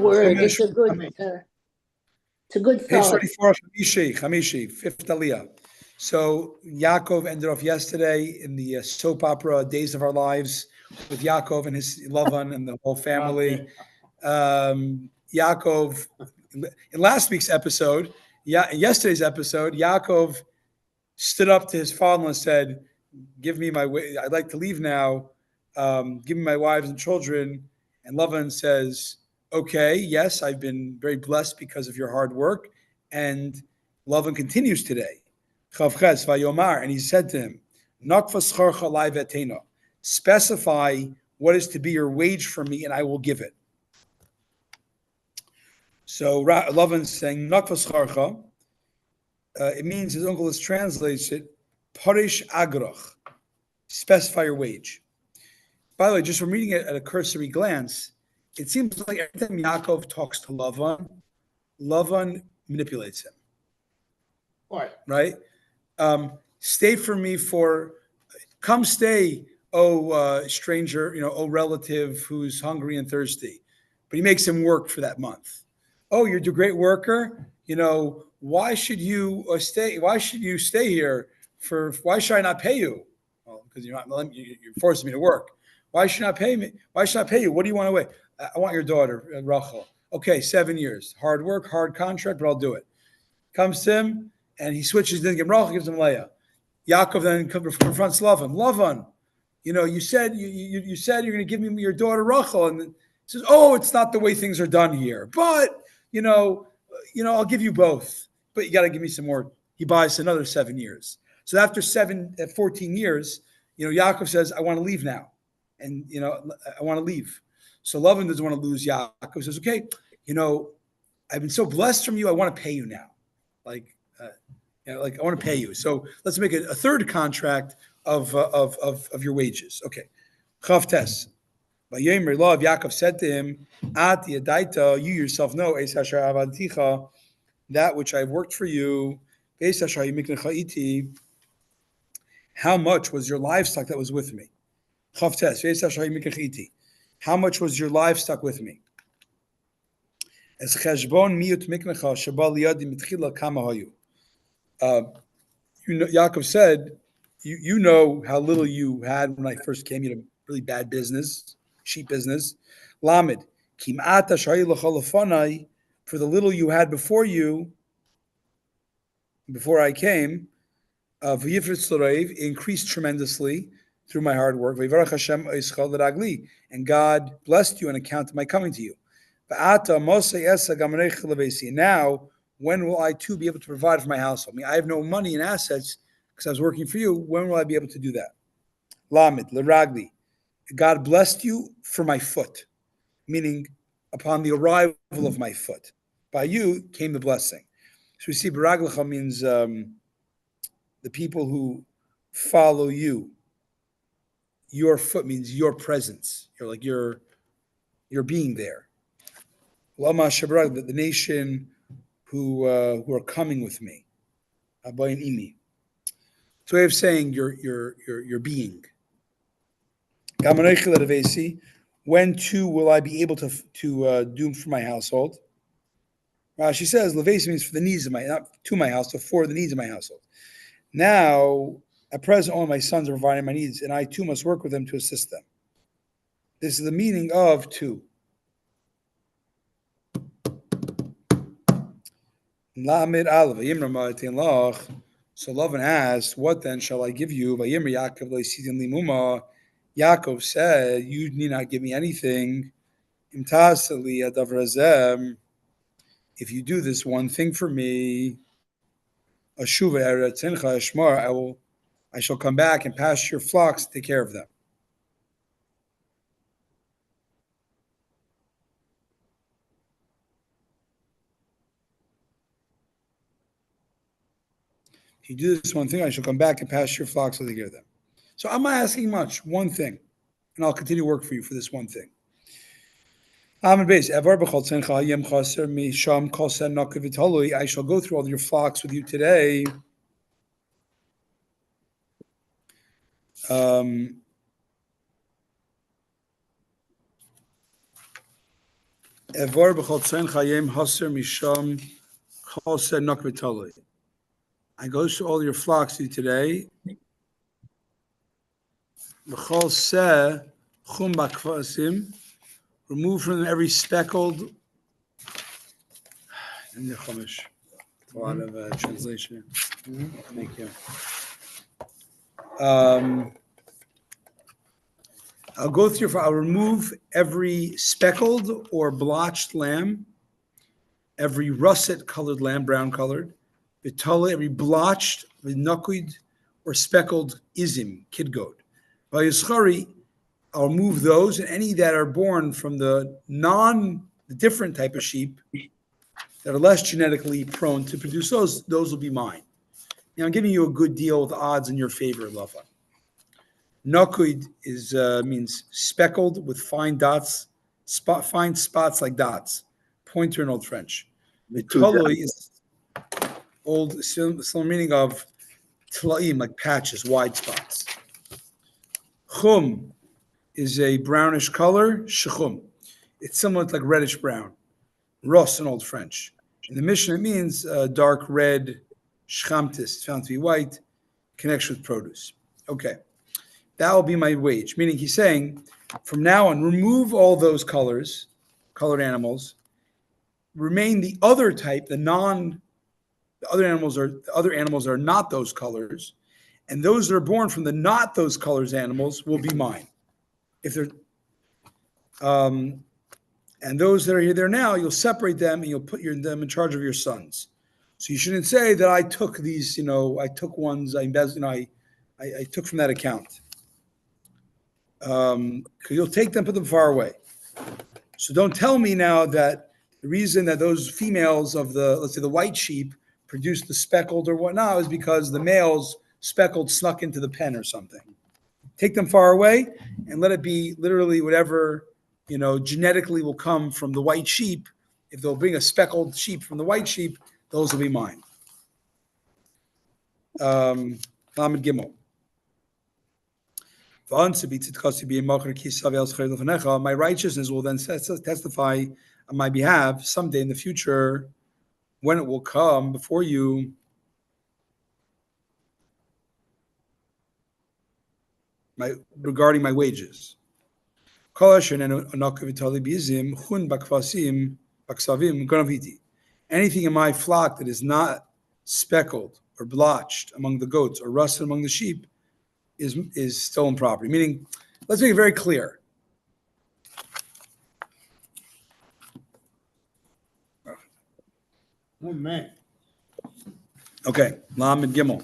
word. It's a good Page thought. 34, Chamishi, fifth Aliyah. So Yaakov ended off yesterday in the soap opera Days of Our Lives with Yaakov and his Lavan and the whole family. Yaakov, in last week's episode, yesterday's episode, Yaakov stood up to his father and said, "Give me my way. I'd like to leave now. Give me my wives and children." And Lavan says, "Okay, yes, I've been very blessed because of your hard work." And Lavan continues today. Chavches vayomar, and he said to him, "Nakvas charcha lai vetena. Specify what is to be your wage for me, and I will give it." So Lavan's saying, "Nakvas charcha." It means his uncle translates it, "Parish agrach." Specify your wage. By the way, just from reading it at a cursory glance, it seems like every time Yaakov talks to Lavan manipulates him. Why? Right? Stay for me come stay, stranger, relative who's hungry and thirsty. But he makes him work for that month. Oh, you're a great worker. Why should you stay? Why should you stay here why should I not pay you? Well, because you're forcing me to work. Why should I not pay me? Why should I pay you? What do you want to wait? I want your daughter, Rachel. Okay, 7 years. Hard work, hard contract, but I'll do it. Comes to him, and he switches, doesn't give him Rachel, gives him Leah. Yaakov then confronts Lavan. Lavan, you said you said you're going to give me your daughter Rachel, and he says, "Oh, it's not the way things are done here. But I'll give you both, but you got to give me some more." He buys another 7 years. So after 14 years, Yaakov says, "I want to leave now," and I want to leave. So Lavan doesn't want to lose Yaakov. Says, "Okay, I've been so blessed from you. I want to pay you now, I want to pay you. So let's make a third contract of your wages." Okay, Chavtes. Vayomer Lav, Yaakov said to him, "At yadaita, you yourself know, es asher avadticha, that which I've worked for you, es asher yimiknecha iti. How much was your livestock that was with me?" Chavtes, es asher yimiknecha iti. How much was your livestock with me? Es cheshbon miut miknecha sheba liyadi mitchila kama hayu. Yaakov said, you know how little you had when I first came. You had a really bad business, sheep business. Lamed, kim'ata shayilachalafanai, for the little you had before I came, v'yifritz l'reiv, increased tremendously through my hard work. V'yivarach Hashem oischal l'ragli, and God blessed you on account of my coming to you. V'ata mosei esa gamarech l'veisi. Now, when will I too be able to provide for my household? I mean, I have no money and assets because I was working for you. When will I be able to do that? Lamed, l'ragli. God blessed you for my foot, meaning upon the arrival of my foot. By you came the blessing. So we see baraglecha means the people who follow you. Your foot means your presence. You're being there. Lama shabrag, the nation who are coming with me. Abayim imi. It's a way of saying your being. When too will I be able to do for my household? Rashi says levesi means for the needs of not to my house, but for the needs of my household. Now, at present, all my sons are providing my needs, and I too must work with them to assist them. This is the meaning of to. So Lavan asked, "What then shall I give you?" Yaakov said, "You need not give me anything. If you do this one thing for me, I shall come back and pasture your flocks and take care of them." If you do this one thing, I shall come back and pasture your flocks and take care of them. So I'm not asking much, one thing, and I'll continue to work for you for this one thing. I shall go through all your flocks with you today. Evor b'chol tzayin chayim haser misham chol se nok v'taloi. I go to all your flocks today. B'chol se chum b'kvasim. Remove from them every speckled. In the Chumash. A lot of translation. Thank you. I'll go through. I'll remove every speckled or blotched lamb, every russet-colored lamb, brown-colored, vitala, every blotched, v'nakud, or speckled izim, kid goat. V'yischari, I'll remove those, and any that are born from the different type of sheep that are less genetically prone to produce those will be mine. Now, I'm giving you a good deal with odds in your favor, Lava. Nakud means speckled with fine dots, fine spots like dots. Pointer in Old French. Vitoloi is old, similar meaning of tlaim, like patches, wide spots. Chum is a brownish color, shechum. It's somewhat like reddish brown. Ros in Old French. In the Mishnah, it means dark red, shchamtis, found to be white, connection with produce. Okay. That will be my wage. Meaning he's saying, from now on, remove all those colored animals, remain the other type, the other animals are not those colors, and those that are born from the not those colors animals will be mine. If they're and those that are there now, you'll separate them and you'll put them in charge of your sons. So you shouldn't say that I took these, I took ones, I took from that account. Because you'll take them, put them far away. So don't tell me now that the reason that those females of let's say the white sheep produced the speckled or whatnot is because the males speckled snuck into the pen or something. Take them far away and let it be literally whatever, genetically will come from the white sheep. If they'll bring a speckled sheep from the white sheep, those will be mine. Lamed Gimel. My righteousness will then testify on my behalf someday in the future when it will come before you. Regarding my wages. Anything in my flock that is not speckled or blotched among the goats or rusted among the sheep is stolen property. Meaning, let's make it very clear. Oh, man. Okay, Lamed Gimel.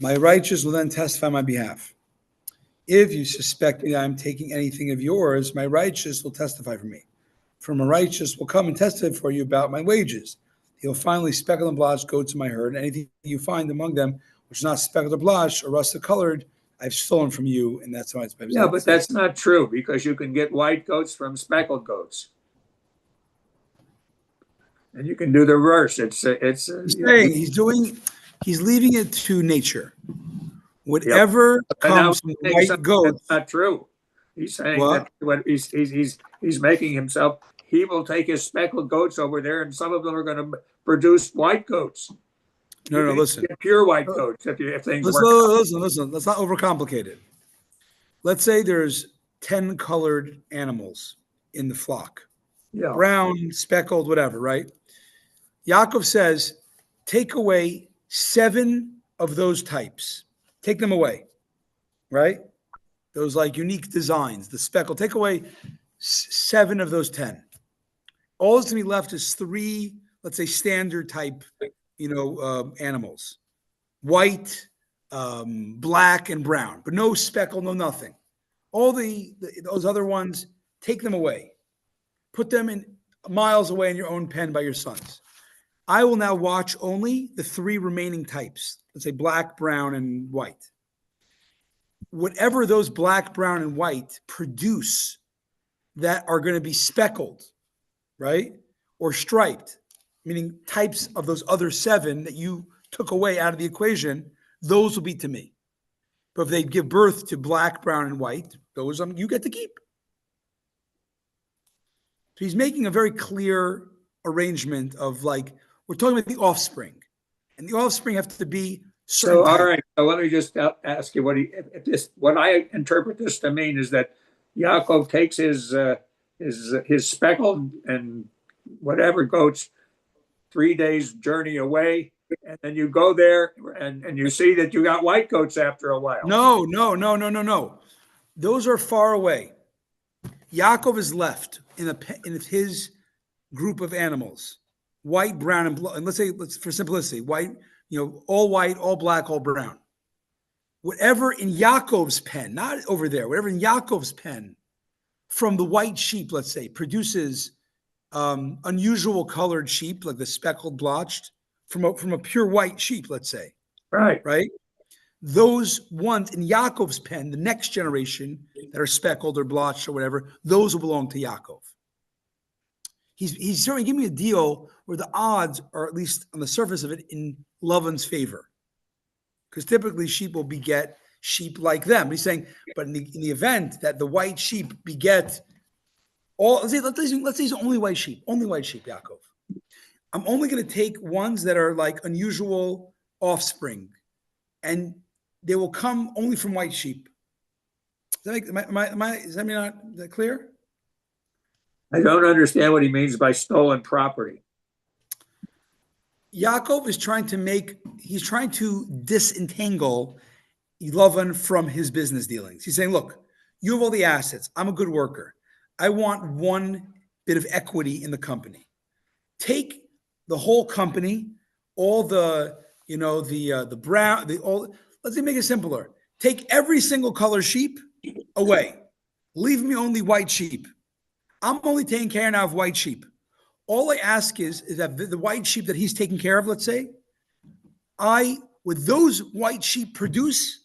My righteous will then testify on my behalf. If you suspect me that I'm taking anything of yours, my righteous will testify for me. For my righteous will come and testify for you about my wages. He'll finally speckle and blotch goats in my herd, and anything you find among them which is not speckled or blotched or rusted colored, I've stolen from you, and that's why it's better. Yeah, but that's not true, because you can get white goats from speckled goats. And you can do the reverse. He's leaving it to nature. Whatever comes from white goats. That's not true. He's saying that he's making himself. He will take his speckled goats over there, and some of them are going to produce white goats. Listen. Pure white goats. If things work. Listen. Let's not overcomplicate it. Let's say there's 10 colored animals in the flock. Yeah. Brown, speckled, whatever, right? Yaakov says, take away 7 of those types. Take them away, right? Those like unique designs, the speckle. Take away 7 of those 10. All that's going to be left is 3, let's say, standard type, animals. White, black, and brown, but no speckle, no nothing. All those other ones, take them away. Put them in miles away in your own pen by your sons. I will now watch only the 3 remaining types. Let's say black, brown, and white. Whatever those black, brown, and white produce that are going to be speckled, right? Or striped, meaning types of those other 7 that you took away out of the equation, those will be to me. But if they give birth to black, brown, and white, those you get to keep. So he's making a very clear arrangement of like, we're talking about the offspring. And the offspring have to be certain So, all type. right. So let me just ask you what I interpret this to mean is that Yaakov takes his speckled and whatever goats 3 days journey away, and then you go there and you see that you got white goats after a while. No. Those are far away. Yaakov is left in his group of animals, white, brown, and blue. And let's for simplicity, white, all white, all black, all brown. Whatever in Yaakov's pen, not over there, whatever in Yaakov's pen from the white sheep, let's say, produces unusual colored sheep, like the speckled blotched, from a pure white sheep, let's say. Right. Those ones in Yaakov's pen, the next generation that are speckled or blotched or whatever, those will belong to Yaakov. He's certainly giving me a deal where the odds are, at least on the surface of it, in Lavan's favor. Because typically sheep will beget sheep like them. He's saying, but in the event that the white sheep beget let's say it's only white sheep, Yaakov. I'm only going to take ones that are like unusual offspring, and they will come only from white sheep. Is that not clear? I don't understand what he means by stolen property. Yaakov is trying to disentangle Lavan from his business dealings. He's saying, look, you have all the assets. I'm a good worker. I want one bit of equity in the company. Take the whole company, all the brown, let's make it simpler. Take every single color sheep away. Leave me only white sheep. I'm only taking care now of white sheep. All I ask is that the white sheep that he's taking care of, let's say, would those white sheep produce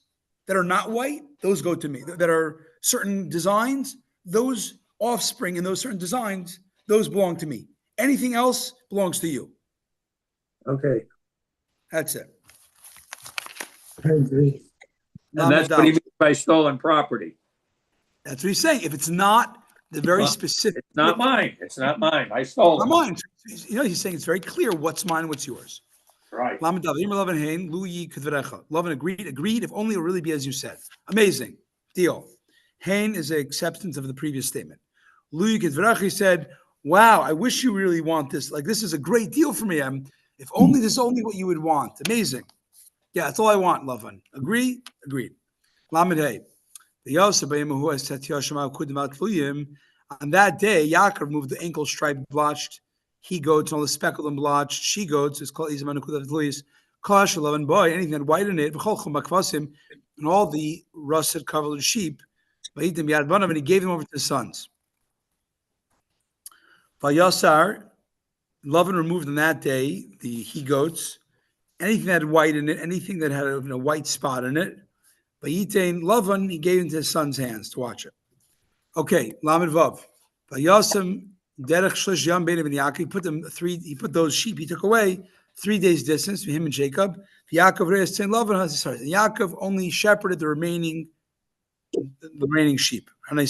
that are not white, those go to me. That are certain designs, those offspring in those certain designs, those belong to me. Anything else belongs to you. Okay. That's it. I agree. And that's what he means by stolen property. That's what he's saying. If it's not the very specific. It's not mine. I stole it. Not mine. He's saying it's very clear what's mine and what's yours. Right. Hein, Lovin agreed, if only it will really be as you said. Amazing. Deal. Hein is an acceptance of the previous statement. He said, wow, I wish you really want this. Like, this is a great deal for me. If only this is only what you would want. Amazing. Yeah, that's all I want, Lovin. Agreed. Lamed Hey. On that day, Yaakov moved the ankle stripe blotched he goats, all the speckled and blotched she goats. It's called and boy, anything that white in it, and all the russet covered sheep. And he gave them over to his sons. Vayasar, Lavan removed on that day the he goats, anything that had white in it, anything that had a white spot in it. Vayitain Lavan, he gave into his son's hands to watch it. Okay, Lamed Vav. Vayasam derech shlish yam bein ben Yaakov. He put those sheep he took away 3 days distance between him and Jacob. Yaakov reis tain Lavan has his. Yaakov only shepherded the remaining sheep. And the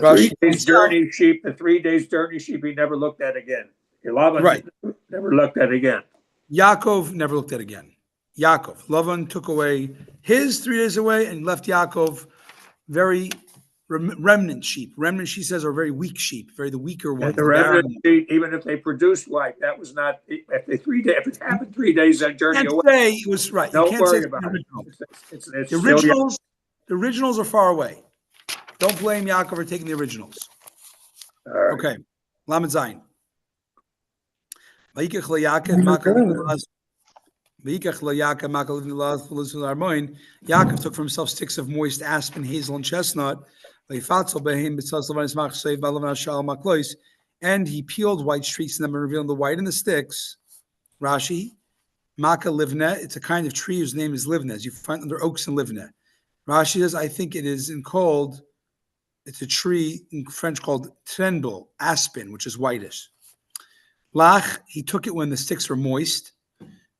3 days journey sheep, he never looked at again. Lavan never looked at again. Yaakov never looked at again. Lavan took away his 3 days away and left Yaakov very remnant sheep. Remnant, she says, are very weak sheep, the weaker ones. And the remnant sheep, even if they produced white, that was not, if it happened 3 days that journey away. Say it was right. Don't worry about it. It's the originals are far away. Don't blame Yaakov for taking the originals. Right. Okay. Lamed Zayin. Yaakov took for himself sticks of moist aspen, hazel, and chestnut. And he peeled white streaks in them and revealing the white in the sticks. Rashi, Maka livne, it's a kind of tree whose name is livne, as you find under oaks and livne. Rashi says, I think it is it's a tree in French called trendle, aspen, which is whitish. Lach, he took it when the sticks were moist.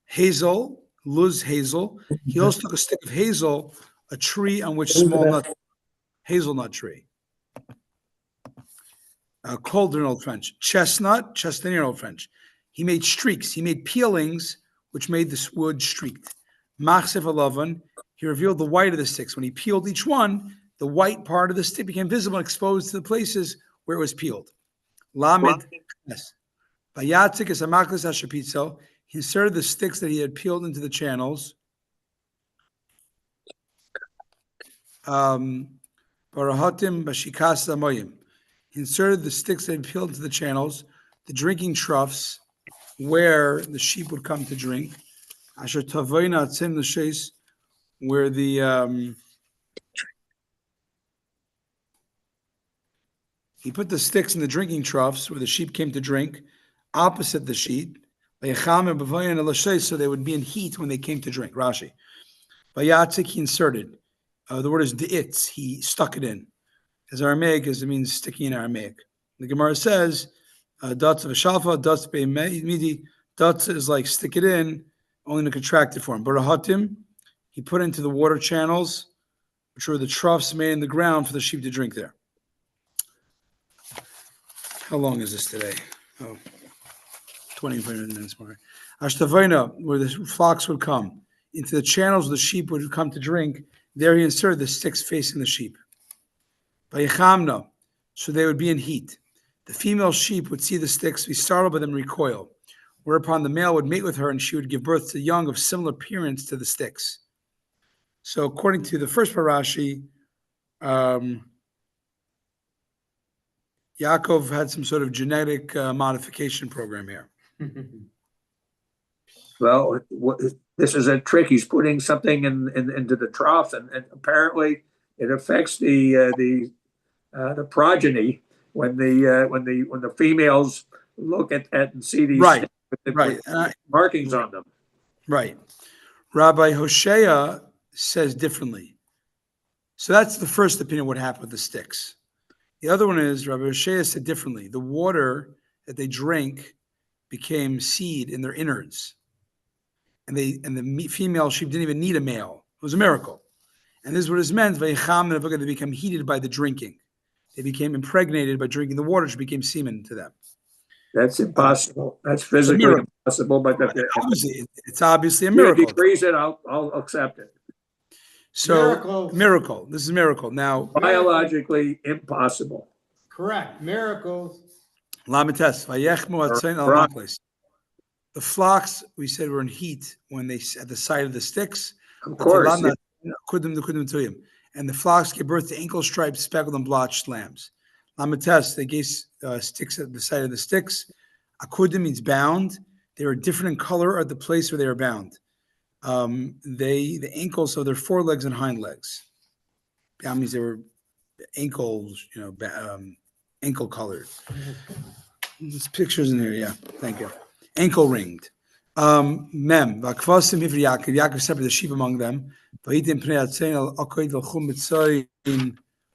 Hazel, luz hazel. He also took a stick of hazel, a tree on which hazelnut tree. Cold in Old French. Chestnut in Old French. He made streaks. He made peelings, which made this wood streaked. Machsev alavan. He revealed the white of the sticks. When he peeled each one, the white part of the stick became visible and exposed to the places where it was peeled. Lamed. Yes. Vayatzik is a maklis ashapitzel. He inserted the sticks that he had peeled into the channels. Barahatim bashikas amoyim. He inserted the sticks that he peeled into the channels, the drinking troughs, where the sheep would come to drink. Asher tavoina atzim l'sheis, where he put the sticks in the drinking troughs where the sheep came to drink, opposite the sheep. So they would be in heat when they came to drink. Rashi. Vayatzik, he inserted. The word is de'itz. He stuck it in. As Aramaic, as it means sticking in Aramaic. The Gemara says, "Datz of a shalfa, datz be midi." Datz is like stick it in, only in a contracted form. Barahatim, he put into the water channels, which were the troughs made in the ground for the sheep to drink there. How long is this today? 25 minutes more. Ashtavaina, where the flocks would come, into the channels the sheep would come to drink, there he inserted the sticks facing the sheep. Vayichamna, so they would be in heat. The female sheep would see the sticks, be startled by them, and recoil, whereupon the male would mate with her and she would give birth to young of similar appearance to the sticks. So according to the first Rashi, Yaakov had some sort of genetic modification program here. Well, this is a trick. He's putting something into the trough, and apparently it affects the progeny when the females look at and see these right, with markings on them. Right. Rabbi Hoshea says differently. So that's the first opinion. What happened with the sticks? The other one is Rabbi Hoshea said differently. The water that they drank became seed in their innards. And the female sheep didn't even need a male. It was a miracle. And this is what it meant. They become heated by the drinking. They became impregnated by drinking the water, which became semen to them. That's impossible. That's physically impossible. But it's obviously a miracle. If he agrees it, I'll accept it. So miracle. This is a miracle. Now biologically impossible. Correct. Miracles. Lamites. The flocks, we said, were in heat when they at the side of the sticks. Of course. And the flocks gave birth to ankle-striped, speckled, and blotched lambs. Lamites, they gave sticks at the side of the sticks. Akudim means bound. They were different in color at the place where they were bound. The ankles, so their forelegs and hind legs. That means they were ankles, ankle colored. There's pictures in here, yeah. Thank you. Ankle ringed. Mem. Yaakov separated the sheep among them. And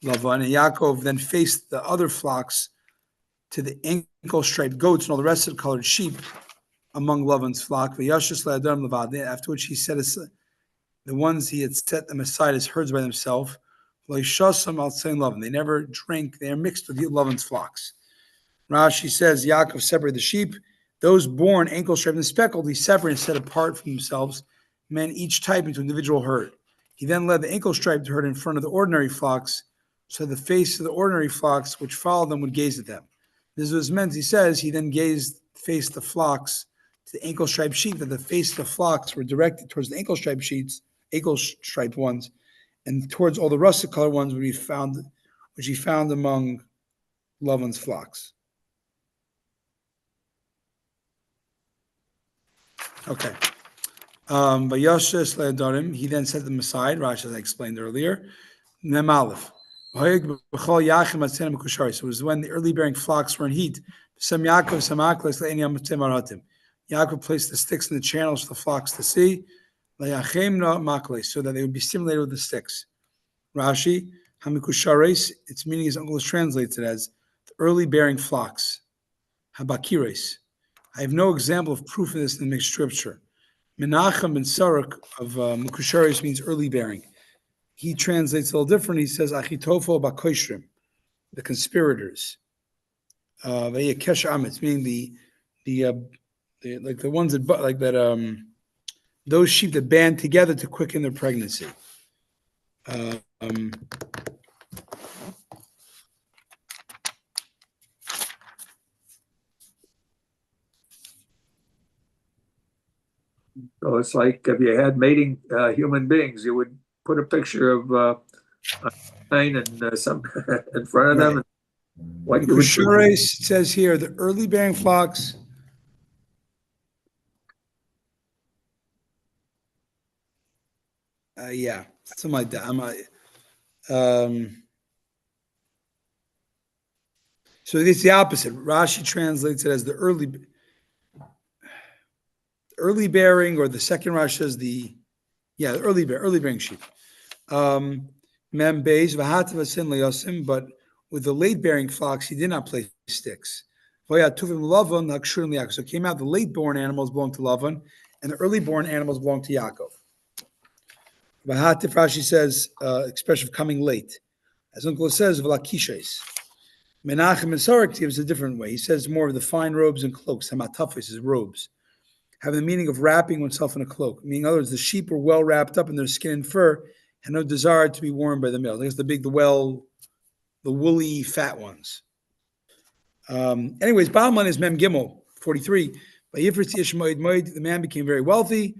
Yaakov then faced the other flocks to the ankle striped goats and all the rest of the colored sheep among Lavan's flock. After which he set the ones he had set them aside as herds by themselves. They never drank, they are mixed with Lavan's flocks. Rashi says Yaakov separated the sheep. Those born ankle striped and speckled, he separated and set apart from themselves, men each type into an individual herd. He then led the ankle striped herd in front of the ordinary flocks, so the face of the ordinary flocks which followed them would gaze at them. This was meant, he says, he then faced the flocks to the ankle striped sheep, that the face of the flocks were directed towards the ankle striped ones, and towards all the russet colored ones which he found among Lavan's flocks. Okay. He then set them aside, Rashi, as I explained earlier. Mem Aleph. So it was when the early bearing flocks were in heat. Yaakov placed the sticks in the channels for the flocks to see, so that they would be stimulated with the sticks. Rashi, Hamikushares, its meaning is English translates it as the early bearing flocks. Habakires. I have no example of proof of this in the mixed scripture. Menachem ben Sarak of Mukusharis means early bearing. He translates a little different. He says Achitofel bakoishrim, the conspirators. Kesher Amitz, meaning like the ones that those sheep that band together to quicken their pregnancy. So it's like if you had mating human beings, you would put a picture of Hein and some in front of them. Right. And what The you would Kushures says here, the early bearing flocks. Yeah, something like that. So it's the opposite. Rashi translates it as the early bearing, or the second Rashi says the early bearing sheep. Mem beis v'hatavasin leyosim, but with the late bearing flocks, he did not place sticks. So it came out the late born animals belong to Lavan, and the early born animals belong to Yaakov. Vahatif, Rashi says, expression of coming late. As Uncle says, Vlakishes. Menachem and Sarek gives a different way. He says more of the fine robes and cloaks. Hamatafis is robes, having the meaning of wrapping oneself in a cloak. Meaning, in other words, the sheep were well wrapped up in their skin and fur, and no desire to be worn by the males. I guess the woolly, fat ones. Anyways, bottom line is Mem Gimel 43. By Yifritz Yishmoid, the man became very wealthy.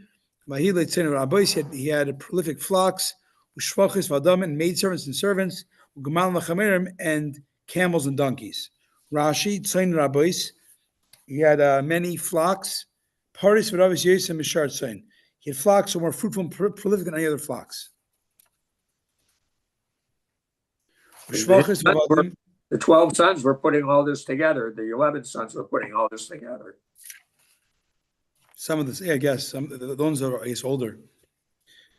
He had a prolific flocks, and maidservants and servants, and camels and donkeys. Rashi, Tzain Rabbois, he had many flocks. Paris V'Ravis Yosem Mishar Tzain. He had flocks that were more fruitful and prolific than any other flocks. the 12 sons were putting all this together. The 11 sons were putting all this together. Some of this, I guess. Some the ones that are, I guess, older.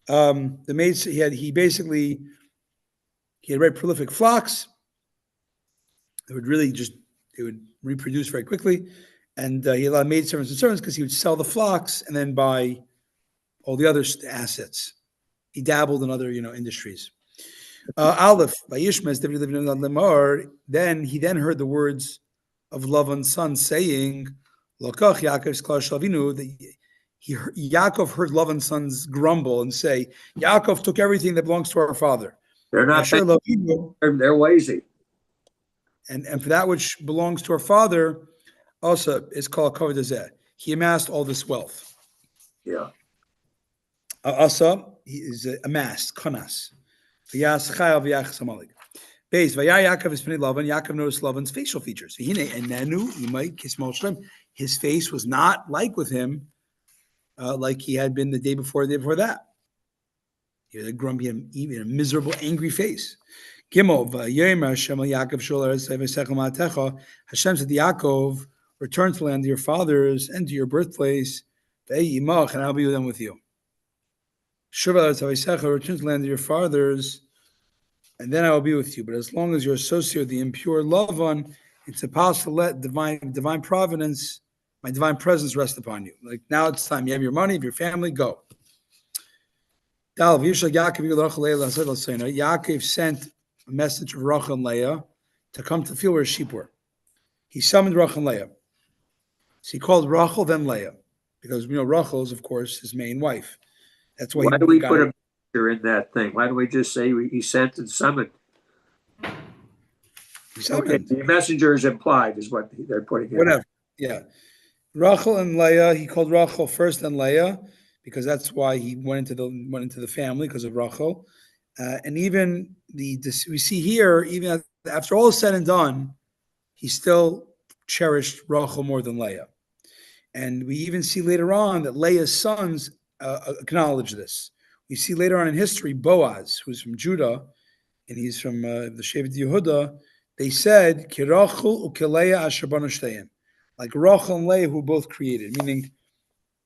The maids he had very prolific flocks. They would reproduce very quickly, and he allowed maid servants and servants because he would sell the flocks and then buy all the other assets. He dabbled in other industries. Aleph by Ishmael, David living in Lemar. Then he heard the words of Lavan's son saying, Lokach Yaakov's Klar Shavinu, that Yaakov heard Lavan's sons grumble and say, Yaakov took everything that belongs to our father. They're not they're lazy. And for that which belongs to our father, also is called Kavod Hazeh. He amassed all this wealth. Yeah. Asa, he is amassed, Konas. V'yas Chayal v'yachas Amalek. Beis, V'yar Yaakov is Lavan. Yaakov noticed Lavan's facial features. His face was not like with him, like he had been the day before that. He had a grumpy, even a miserable, angry face. Gimel, Hashem said to Yaakov, return to the land of your fathers and to your birthplace, and I'll be with you. Return to the land of your fathers, and then I will be with you. But as long as you're associated with the impure Lavan, it's impossible to let divine providence, my divine presence rest upon you. Like now it's time. You have your money, your family, go. Yaakov sent a message of Rachel and Leah to come to the field where his sheep were. He summoned Rachel and Leah. So he called Rachel, then Leah, because Rachel is, of course, his main wife. That's why. Why do we put a picture in that thing? Why don't we just say he sent and summoned? Okay, the messenger is implied, is what they're putting in. Whatever. Yeah. Rachel and Leah. He called Rachel first, then Leah, because that's why he went into the family, because of Rachel. And even we see here, even after all is said and done, he still cherished Rachel more than Leah. And we even see later on that Leah's sons acknowledge this. We see later on in history, Boaz, who's from Judah, and he's from the Shevet Yehuda, they said, Ki Rachel u'Leah asher banu shteihen, like Rachel and Leah who both created, meaning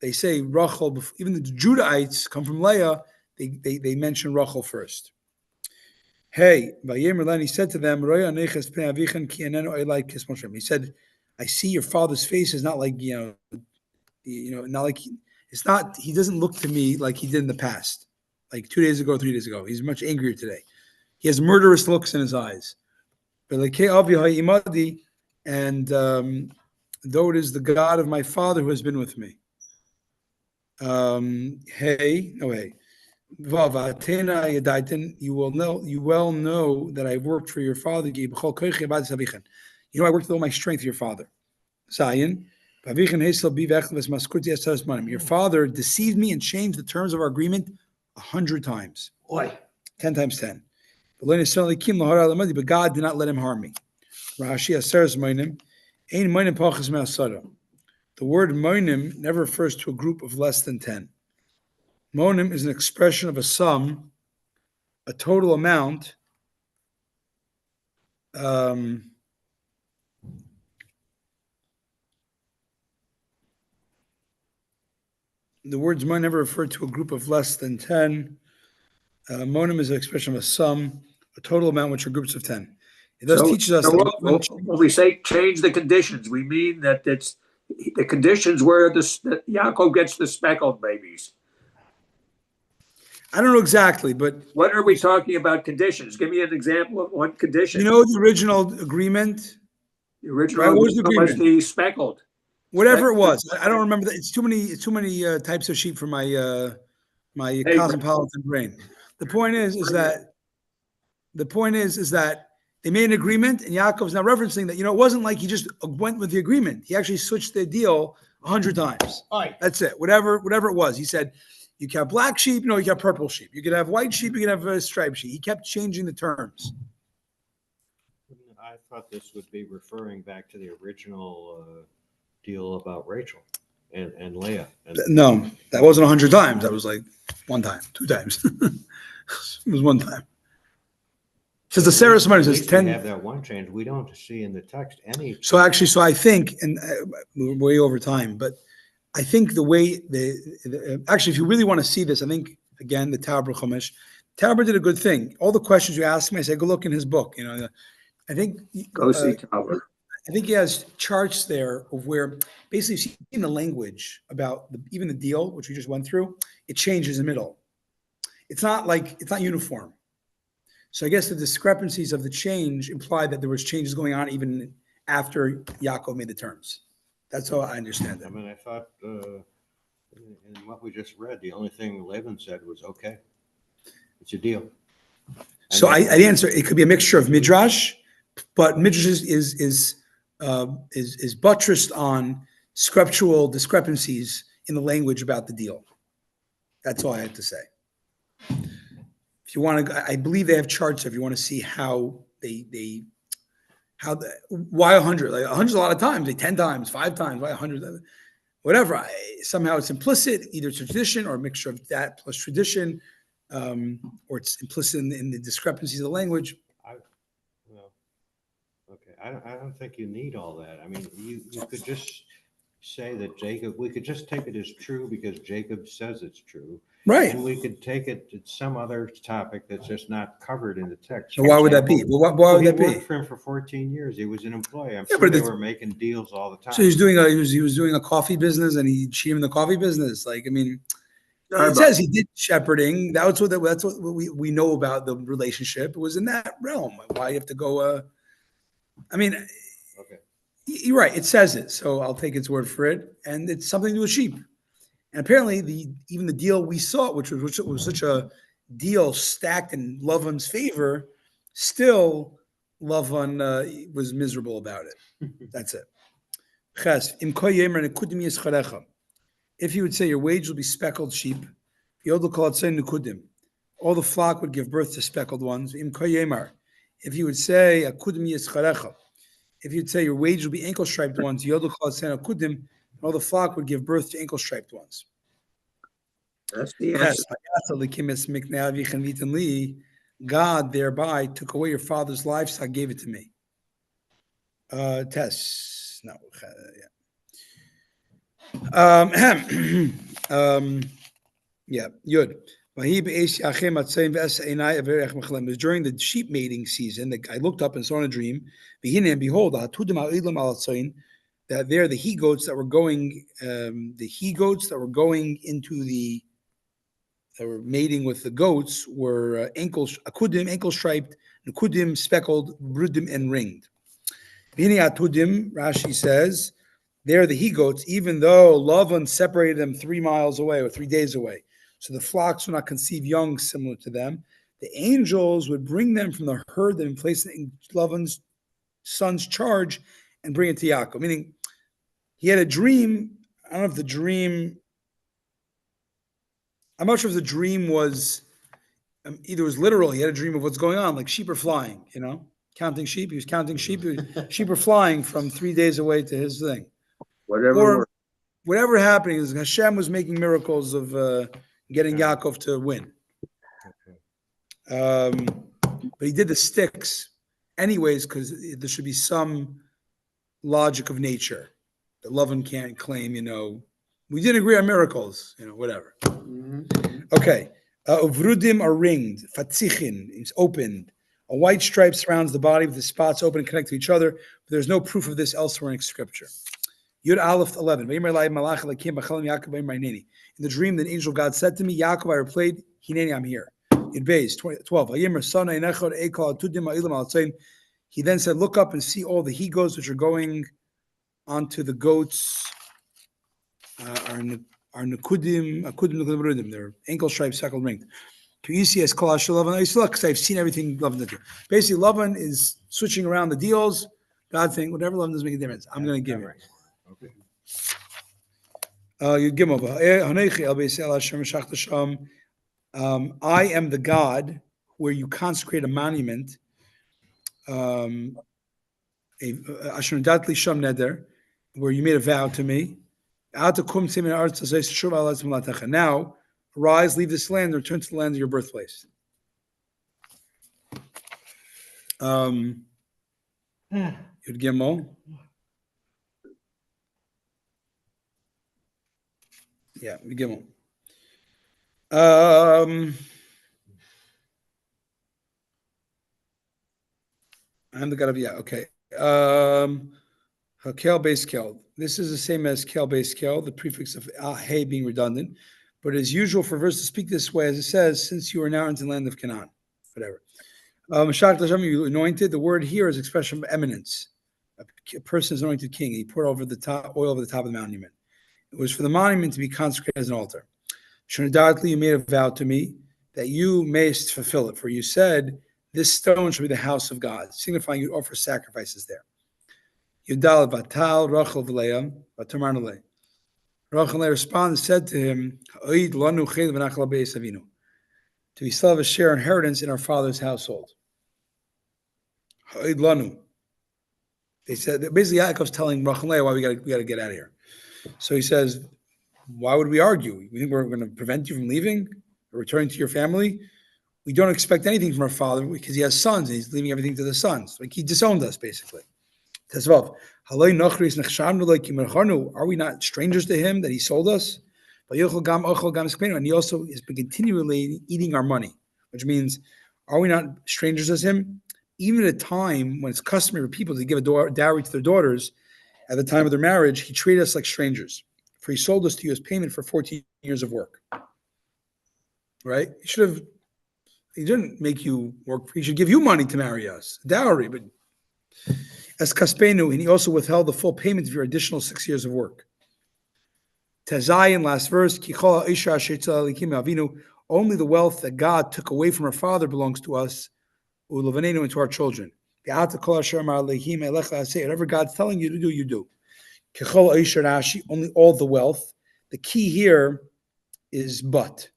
they say Rachel, even the Judahites come from Leah, they mention Rachel first. Hey, he said to them, he said, I see your father's face is not like, not like, it's not, he doesn't look to me like he did in the past, like 2 days ago, 3 days ago. He's much angrier today. He has murderous looks in his eyes. But like, and though it is the God of my father who has been with me. Hey, no hey. Vav, Atena yadaitin, you well know that I worked for your father. You know, I worked with all my strength for your father. Zion. Your father deceived me and changed the terms of our agreement 100 times. Oi. 10 times 10. But God did not let him harm me. Rashi aseres moinim, ein moinim pachas me'asara. The word moinim never refers to a group of less than 10. Monim is an expression of a sum, a total amount. The words monim never refer to a group of less than 10. Monim is an expression of a sum, a total amount, which are groups of 10. It does teaches us that when we say change the conditions, we mean that it's the conditions where that Yaakov gets the speckled babies. I don't know exactly, but what are we talking about conditions? Give me an example of one condition. You know the original agreement? The original right? What was the agreement? Was the speckled. Whatever it was. I don't remember that. It's too many types of sheep for my my cosmopolitan brain. The point is that they made an agreement, and Yaakov's now referencing that, it wasn't like he just went with the agreement. He actually switched the deal 100 times. All right. That's it. Whatever it was. He said, you can have black sheep, you can have purple sheep. You can have white sheep, you can have striped sheep. He kept changing the terms. I thought this would be referring back to the original deal about Rachel and Leah. No, that wasn't 100 times. That was like one time, 2 times. It was one time. Says the Sarah Smart says 10. We have that one change. We don't see in the text any. So I think, and we're way over time, but I think the way actually, if you really want to see this, I think again the Chumash, did a good thing. All the questions you asked me, I said go look in his book. I think go see Talbot. I think he has charts there of where basically in the language about even the deal which we just went through, it changes in the middle. It's not uniform. So I guess the discrepancies of the change imply that there was changes going on even after Yaakov made the terms. That's how I understand it. I mean, I thought in what we just read, the only thing Laban said was, okay, it's a deal. So I'd answer, it could be a mixture of midrash, but midrash is buttressed on scriptural discrepancies in the language about the deal. That's all I had to say. If you want to, I believe they have charts if you want to see how why 100? Like 100 a lot of times, like 10 times, 5 times, why 100? Whatever. Somehow it's implicit, either it's a tradition or a mixture of that plus tradition, or it's implicit in the discrepancies of the language. I don't think you need all that. I mean, you could just say that we could just take it as true because Jacob says it's true. Right. And we could take it to some other topic that's just not covered in the text. So why would that be? Well, why would that be? He worked for him for 14 years. He was an employee. I'm sure they were making deals all the time. So he was doing a coffee business, and he cheated in the coffee business. Like, I mean, it says he did shepherding. That's what we know about the relationship. It was in that realm. Why you have to go? I mean, okay. You're right. It says it, so I'll take its word for it. And it's something to do with sheep. And apparently, even the deal we saw, which was such a deal stacked in Lavan's favor, still Lavan was miserable about it. That's it. If you would say your wage will be speckled sheep, all the flock would give birth to speckled ones. If you would say if you'd say your wage will be ankle striped ones, all the flock would give birth to ankle striped ones. That's the answer. God thereby took away your father's livestock, gave it to me. Tess. No. Yeah. Yud. It was during the sheep mating season that I looked up and saw in a dream, and behold, that there the he goats that were going, that were mating with the goats were ankle striped, nekudim speckled, brudim and ringed. Bini atudim, Rashi says, they're the he-goats, even though Lavan separated them 3 miles away or 3 days away. So the flocks would not conceive young similar to them. The angels would bring them from the herd and place it in Lavan's son's charge and bring it to Yaakov. Meaning, he had a dream. I don't know if the dream, I'm not sure if the dream was, either it was literal, he had a dream of what's going on, like sheep are flying, counting sheep. He was counting sheep. Sheep are flying from 3 days away to his thing. Whatever Or works. whatever happening is Hashem was making miracles of getting Yaakov to win. But he did the sticks anyways because there should be some logic of nature that Lovin can't claim, we didn't agree on miracles, whatever. Okay. Uvrudim are ringed. Fatzichin is opened. A white stripe surrounds the body with the spots open and connect to each other. But there's no proof of this elsewhere in Scripture. Yud Aleph 11. In the dream, the angel of God said to me, Yaakov, I replied, Hineni, I'm here. Yud Beis 12. He then said, look up and see all the he-goats which are going onto the goats. Are Nekudim, they're ankle stripes, second ringed. Because I've seen everything Lavan did. Basically, Lavan is switching around the deals. God saying, whatever Lavan doesn't make a difference. I'm going to give it. I am the God where you consecrate a monument. Where you made a vow to me. Now, arise, leave this land, and return to the land of your birthplace. Yud Gimel. Yeah, Yud Gimel. I'm the God of okay. Kel base kel. This is the same as kel base kel, the prefix of hey being redundant, but it is usual for a verse to speak this way, as it says, since you are now into the land of Canaan. Whatever. You anointed. The word here is expression of eminence. A person is anointed king. He poured over the top oil over the top of the monument. It was for the monument to be consecrated as an altar. Undoubtedly, you made a vow to me that you mayest fulfill it. For you said, this stone shall be the house of God, signifying you offer sacrifices there. Yudal Batal Rachel V'Leah Batamar Nalei. Rachel responded and said to him, do we still have a share inheritance in our father's household? They said, basically Yaakov's telling Rachel why we got to get out of here. So he says, why would we argue? We think we're going to prevent you from leaving or returning to your family? We don't expect anything from our father because he has sons and he's leaving everything to the sons. Like he disowned us, basically. Are we not strangers to him that he sold us? And he also has been continually eating our money, which means, are we not strangers as him? Even at a time when it's customary for people to give a dowry to their daughters, at the time of their marriage, he treated us like strangers. For he sold us to you as payment for 14 years of work. Right? He didn't make you work. He should give you money to marry us, dowry, but as Kaspenu, and he also withheld the full payment of your additional 6 years of work. Tezayin, last verse, only the wealth that God took away from our father belongs to us, and to our children. Whatever God's telling you to do, you do. Only all the wealth. The key here is but,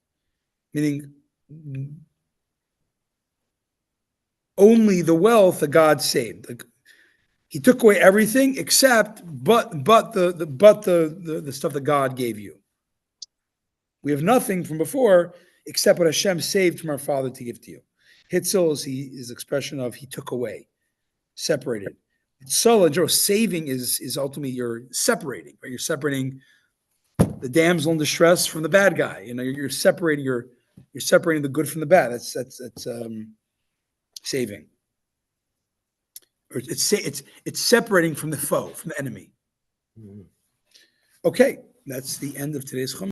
meaning only the wealth that God saved. Like, he took away everything except but the stuff that God gave you. We have nothing from before except what Hashem saved from our father to give to you. Hitzel is expression of he took away, separated. Saving is ultimately you're separating, right? You're separating the damsel in distress from the bad guy. You're separating the good from the bad. That's saving. Or it's separating from the foe, from the enemy. Okay, that's the end of today's Chumash.